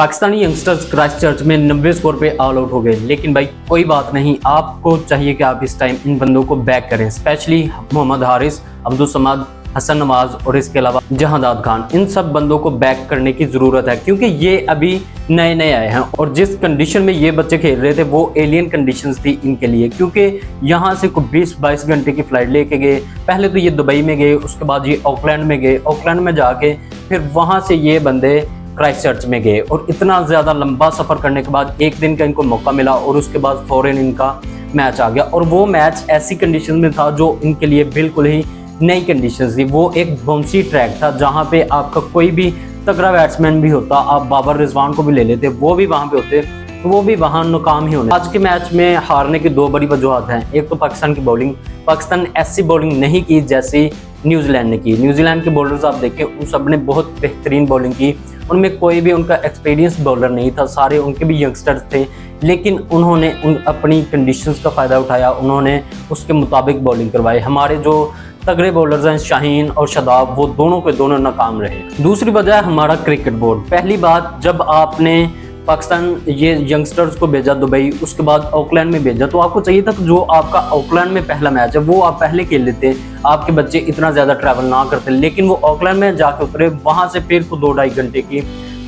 Pakistani youngsters Christchurch में 90 score पे all out हो गए, लेकिन भाई कोई बात नहीं, आपको चाहिए कि आप इस टाइम इन बंदों को बैक करें, स्पेशली मोहम्मद हारिस, अब्दुल समाद, हसन नवाज और इसके अलावा जहांदाद खान। इन सब बंदों को बैक करने की ज़रूरत है क्योंकि ये अभी नए नए आए हैं और जिस कंडीशन में ये बच्चे खेल रहे थे वो एलियन कंडीशंस थी इनके लिए, क्योंकि यहाँ से कोई 20-22 घंटे की फ़्लाइट लेके गए। पहले तो ये दुबई में गए, उसके बाद ये ऑकलैंड में गए, ऑकलैंड में जाके फिर वहाँ से ये बंदे क्राइस्टचर्च में गए और इतना ज़्यादा लंबा सफ़र करने के बाद एक दिन का इनको मौका मिला और उसके बाद फ़ौरन इनका मैच आ गया। और वो मैच ऐसी कंडीशन में था जो इनके लिए बिल्कुल ही नई कंडीशन थी। वो एक बाउंसी ट्रैक था जहाँ पे आपका कोई भी तगड़ा बैट्समैन भी होता, आप बाबर रिजवान को भी ले लेते, वो भी वहाँ पे होते, तो वो भी वहाँ नाकाम ही होने। आज के मैच में हारने की दो बड़ी वजूहत हैं। एक तो पाकिस्तान की बॉलिंग, पाकिस्तान ने ऐसी बॉलिंग नहीं की जैसी न्यूजीलैंड ने की। न्यूजीलैंड के बॉलर्स आप देखें, उन सब ने बहुत बेहतरीन बॉलिंग की, उनमें कोई भी उनका एक्सपीरियंस बॉलर नहीं था, सारे उनके भी यंगस्टर्स थे, लेकिन उन्होंने अपनी कंडीशंस का फ़ायदा उठाया, उन्होंने उसके मुताबिक बॉलिंग करवाई। हमारे जो तगड़े बॉलर्स हैं शाहीन और शादाब, वो दोनों के दोनों नाकाम रहे। दूसरी वजह है हमारा क्रिकेट बोर्ड। पहली बात, जब आपने पाकिस्तान ये यंगस्टर्स को भेजा दुबई, उसके बाद ऑकलैंड में भेजा, तो आपको चाहिए था कि जो आपका ऑकलैंड में पहला मैच है वो आप पहले खेल लेते, आपके बच्चे इतना ज़्यादा ट्रैवल ना करते। लेकिन वो ऑकलैंड में जाके उतरे, वहाँ से फिर को 2-2.5 घंटे की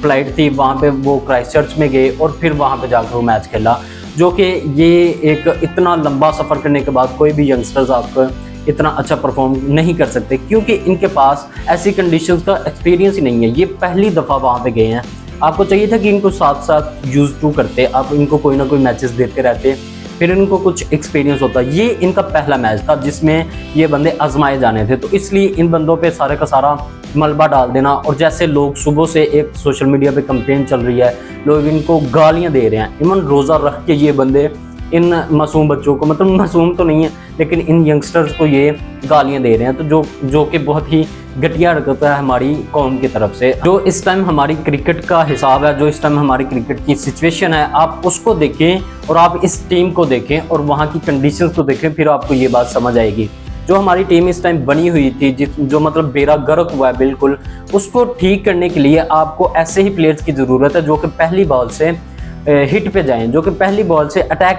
फ़्लाइट थी, वहाँ पे वो क्राइस्टचर्च में गए और फिर वहाँ पे जाकर वो मैच खेला, जो कि ये एक इतना लंबा सफ़र करने के बाद कोई भी यंगस्टर्स आपको इतना अच्छा परफॉर्म नहीं कर सकते क्योंकि इनके पास ऐसी कंडीशंस का एक्सपीरियंस ही नहीं है। ये पहली दफ़ा वहाँ पे गए हैं। आपको चाहिए था कि इनको साथ साथ यूज़ टू करते, आप इनको कोई ना कोई मैचेस देते रहते, फिर इनको कुछ एक्सपीरियंस होता। ये इनका पहला मैच था जिसमें ये बंदे आजमाए जाने थे, तो इसलिए इन बंदों पे सारे का सारा मलबा डाल देना। और जैसे लोग सुबह से एक सोशल मीडिया पे कंपेन चल रही है, लोग इनको गालियाँ दे रहे हैं, इवन रोज़ा रख के ये बंदे इन मासूम बच्चों को, मतलब मासूम तो नहीं है लेकिन इन यंगस्टर्स को ये गालियां दे रहे हैं, तो जो कि बहुत ही घटिया हरकत है हमारी कौम की तरफ से। जो इस टाइम हमारी क्रिकेट का हिसाब है, जो इस टाइम हमारी क्रिकेट की सिचुएशन है, आप उसको देखें और आप इस टीम को देखें और वहाँ की कंडीशंस को देखें, फिर आपको ये बात समझ आएगी। जो हमारी टीम इस टाइम बनी हुई थी, जो मतलब बेड़ा गर्क हुआ है बिल्कुल, उसको ठीक करने के लिए आपको ऐसे ही प्लेयर्स की ज़रूरत है जो कि पहली बॉल से हिट पे जाएं, जो कि पहली बॉल से अटैक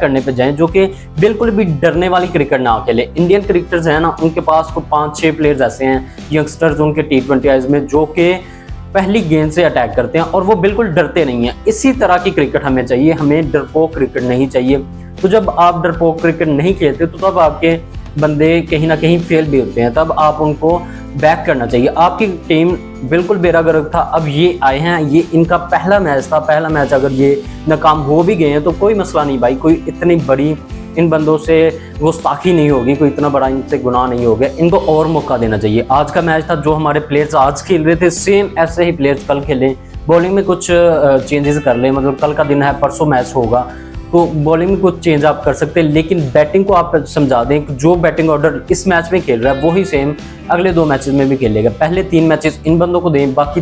करने पे जाएं, जो कि बिल्कुल भी डरने वाली क्रिकेट ना खेले। इंडियन क्रिकेटर्स हैं ना, उनके पास को 5-6 प्लेयर्स ऐसे हैं यंगस्टर्स उनके T20 आईज में, जो कि पहली गेंद से अटैक करते हैं और वो बिल्कुल डरते नहीं हैं। इसी तरह की क्रिकेट हमें चाहिए, हमें डरपोक क्रिकेट नहीं चाहिए। तो जब आप डरपोक क्रिकेट नहीं खेलते तो तब आपके बंदे कहीं ना कहीं फेल भी होते हैं, तब आप उनको बैक करना चाहिए। आपकी टीम बिल्कुल बेरागरक था, अब ये आए हैं, ये इनका पहला मैच था, पहला मैच अगर ये नाकाम हो भी गए हैं तो कोई मसला नहीं भाई, कोई इतनी बड़ी इन बंदों से गुस्ताखी नहीं होगी, कोई इतना बड़ा इनसे गुनाह नहीं हो गया, इनको और मौका देना चाहिए। आज का मैच था, जो हमारे प्लेयर्स आज खेल रहे थे सेम ऐसे ही प्लेयर्स कल खेलें, बॉलिंग में कुछ चेंजेस कर लें, मतलब कल का दिन है, परसों मैच होगा तो बॉलिंग में कुछ चेंज आप कर सकते हैं, लेकिन बैटिंग को आप समझा दें कि जो बैटिंग ऑर्डर इस मैच में खेल रहा है वही सेम अगले 2 मैचेस में भी खेलेगा। पहले 3 मैचेस इन बंदों को दें, बाकी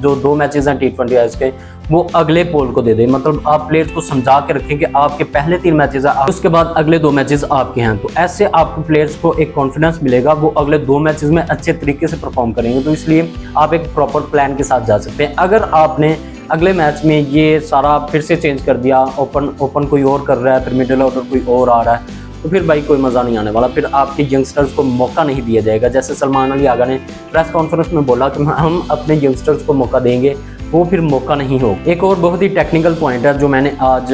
2 मैचेस हैं T20 आईज के, वो अगले पोल को दे दें। मतलब आप प्लेयर्स को समझा के रखें कि आपके पहले 3 मैचेस हैं, उसके बाद अगले 2 मैचेस आपके हैं, तो ऐसे आपको प्लेयर्स को एक कॉन्फिडेंस मिलेगा, वो अगले 2 मैचेस में अच्छे तरीके से परफॉर्म करेंगे। तो इसलिए आप एक प्रॉपर प्लान के साथ जा सकते हैं। अगर आपने अगले मैच में ये सारा फिर से चेंज कर दिया, ओपन कोई और कर रहा है, फिर मिडिल ऑर्डर कोई और आ रहा है, तो फिर भाई कोई मज़ा नहीं आने वाला, फिर आपके यंगस्टर्स को मौका नहीं दिया जाएगा। जैसे सलमान अली आगा ने प्रेस कॉन्फ्रेंस में बोला कि हम अपने यंगस्टर्स को मौका देंगे, वो फिर मौका नहीं हो। एक और बहुत ही टेक्निकल पॉइंट है जो मैंने आज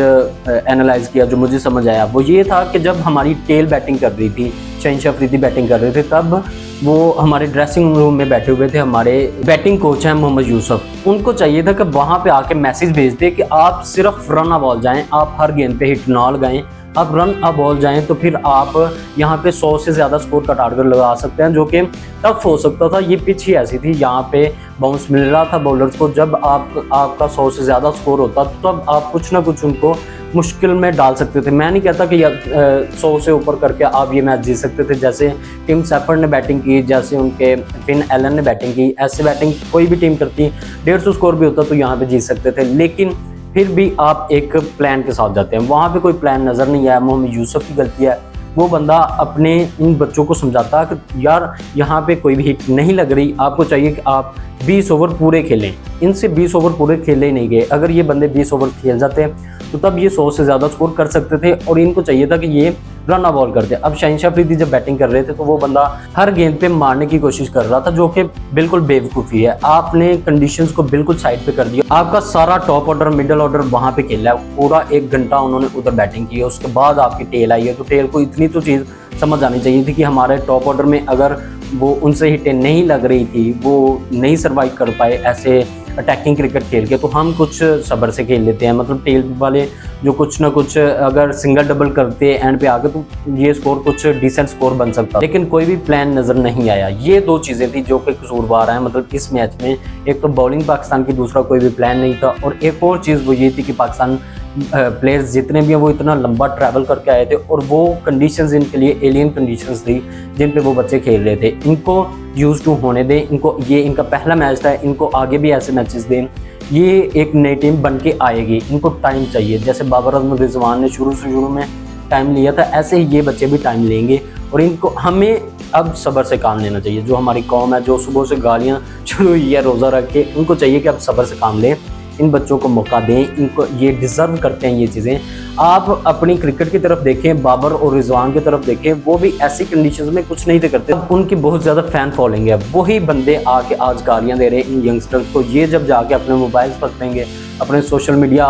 एनालाइज किया, जो मुझे समझ आया, वो ये था कि जब हमारी टेल बैटिंग कर रही थी, शहीन अफरीदी बैटिंग कर रहे थे, तब वो हमारे ड्रेसिंग रूम में बैठे हुए थे, हमारे बैटिंग कोच हैं मोहम्मद यूसुफ। उनको चाहिए था कि वहाँ पे आके मैसेज भेज दे कि आप सिर्फ रन अ बॉल जाएं, आप हर गेंद पे हिट ना लगाएं, आप रन अ बॉल जाएं, तो फिर आप यहाँ पे 100 से ज़्यादा स्कोर का टारगेट लगा सकते हैं, जो कि टफ हो सकता था। ये पिच ही ऐसी थी, यहाँ पे बाउंस मिल रहा था बॉलर्स को। जब आपका 100 से ज़्यादा स्कोर होता तो तब आप कुछ ना कुछ उनको मुश्किल में डाल सकते थे। मैं नहीं कहता कि 100 से ऊपर करके आप ये मैच जीत सकते थे, जैसे टिम सैफर्ड ने बैटिंग की, जैसे उनके फिन एलन ने बैटिंग की, ऐसे बैटिंग कोई भी टीम करती 150 स्कोर भी होता तो यहाँ पे जीत सकते थे। लेकिन फिर भी आप एक प्लान के साथ जाते हैं, वहाँ पे कोई प्लान नज़र नहीं आया। मोहम्मद यूसुफ की गलती है, वो बंदा अपने इन बच्चों को समझाता कि यार यहाँ पे कोई भी हिट नहीं लग रही, आपको चाहिए कि आप 20 ओवर पूरे खेलें। इनसे 20 ओवर पूरे खेले ही नहीं गए। अगर ये बंदे 20 ओवर खेल जाते तो तब ये 100 से ज़्यादा स्कोर कर सकते थे और इनको चाहिए था कि ये रन बॉल करते। अब शाहीन शाह अफरीदी जब बैटिंग कर रहे थे तो वो बंदा हर गेंद पे मारने की कोशिश कर रहा था, जो कि बिल्कुल बेवकूफ़ी है। आपने कंडीशंस को बिल्कुल साइड पे कर दिया। आपका सारा टॉप ऑर्डर मिडिल ऑर्डर वहाँ पे खेला है, पूरा 1 घंटा उन्होंने उधर बैटिंग की है। उसके बाद आपकी टेल आई है, तो टेल को इतनी तो चीज़ समझ आनी चाहिए थी कि हमारे टॉप ऑर्डर में अगर वो उनसे हिटें नहीं लग रही थी, वो नहीं सर्वाइव कर पाए ऐसे अटैकिंग क्रिकेट खेल के, तो हम कुछ सब्र से खेल लेते हैं। मतलब टेल वाले जो कुछ ना कुछ अगर सिंगल डबल करते हैं एंड पे आके तो ये स्कोर कुछ डिसेंट स्कोर बन सकता, लेकिन कोई भी प्लान नज़र नहीं आया। ये 2 चीज़ें थी जो कि कसूरवार हैं मतलब इस मैच में। एक तो बॉलिंग पाकिस्तान की, दूसरा कोई भी प्लान नहीं था। और एक और चीज़ वो ये थी कि पाकिस्तान प्लेयर्स जितने भी हैं वो इतना लंबा ट्रैवल करके आए थे और वो कंडीशंस इनके लिए एलियन कंडीशंस थी जिन पे वो बच्चे खेल रहे थे। इनको यूज टू होने दें, इनको ये इनका पहला मैच था, इनको आगे भी ऐसे मैचेस दें। ये एक नई टीम बन के आएगी, इनको टाइम चाहिए। जैसे बाबर आजम रिजवान ने शुरू में टाइम लिया था, ऐसे ही ये बच्चे भी टाइम लेंगे और इनको हमें अब सब्र से काम लेना चाहिए। जो हमारी कौम है जो सुबह से गालियाँ शुरू हुई है रोज़ा रख के, उनको चाहिए कि अब सब्र से काम लें, इन बच्चों को मौका दें, इनको ये डिज़र्व करते हैं ये चीज़ें। आप अपनी क्रिकेट की तरफ देखें, बाबर और रिजवान की तरफ देखें, वो भी ऐसी कंडीशंस में कुछ नहीं थे करते। अब उनकी बहुत ज़्यादा फ़ैन फॉलोइंग है, वही बंदे आके आज गालियाँ दे रहे हैं इन यंगस्टर्स को। ये जब जाके अपने मोबाइल्स पकड़ेंगे, अपने सोशल मीडिया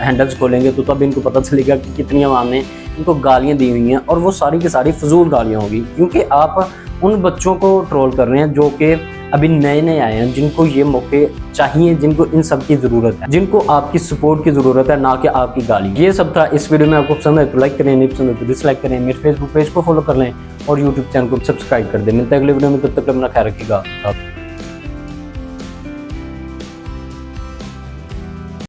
हैंडल्स खोलेंगे तो तब इनको पता चलेगा कि कितनी आवाम ने इनको गालियाँ दी हुई हैं और वो सारी की सारी फजूल गालियाँ होगी, क्योंकि आप उन बच्चों को ट्रोल कर रहे हैं जो कि अभी नए आए हैं, जिनको ये मौके चाहिए, जिनको इन सब की ज़रूरत है, जिनको आपकी सपोर्ट की ज़रूरत है, ना कि आपकी गाली। ये सब था इस वीडियो में। आपको पसंद है तो लाइक करें, नहीं पसंद है तो डिसलाइक करें। मेरे फेसबुक पेज को फॉलो कर लें और यूट्यूब चैनल को सब्सक्राइब कर दें। मिलता है अगले वीडियो में, तब तक अपना ख्याल रखिएगा।